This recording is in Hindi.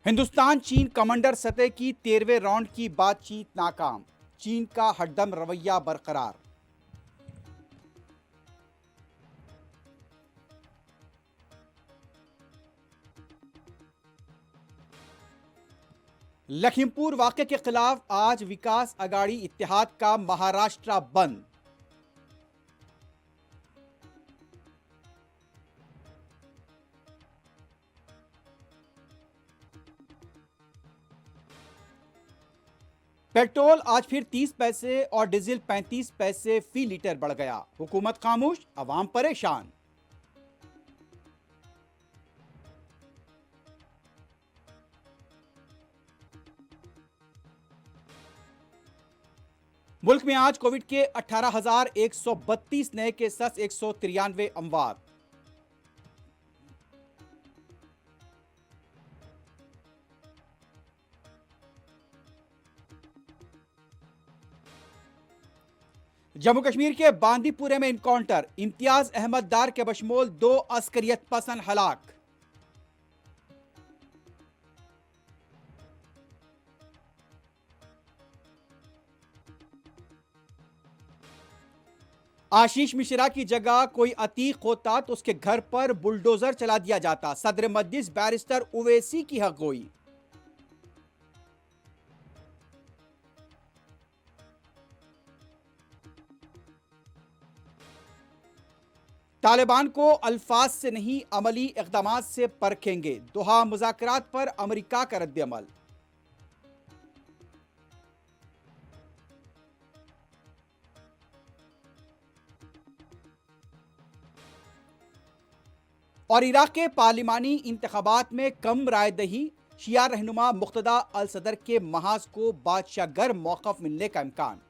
हिंदुस्तान चीन कमांडर सतह की 13वें राउंड की बातचीत नाकाम। चीन का हरदम रवैया बरकरार। लखीमपुर वाक़े के खिलाफ आज विकास अघाड़ी इत्तेहाद का महाराष्ट्र बंद। पेट्रोल आज फिर 30 पैसे और डीजल 35 पैसे फी लीटर बढ़ गया। हुकूमत खामोश, अवाम परेशान। मुल्क में आज कोविड के 18,132 नए केसेस, 193 अमवात। जम्मू कश्मीर के बांदीपुरे में इनकाउंटर, इम्तियाज अहमद दार के बशमोल 2 अस्करियत पसंद हलाक। आशीष मिश्रा की जगह कोई अतीक होता तो उसके घर पर बुलडोजर चला दिया जाता। सदर मजलिस बैरिस्टर उवैसी की हकगोई। तालिबान को अल्फाज से नहीं अमली इक़दामात से परखेंगे। दोहा मुज़ाकरात पर अमेरिका का रद्द-ए-अमल। और इराक के पार्लिमानी इंतखाबात में कम रायदही, शिया रहनुमा मुक़्तदा अल सदर के महाज को बादशाहगर मौक़िफ़ मिलने का इम्कान।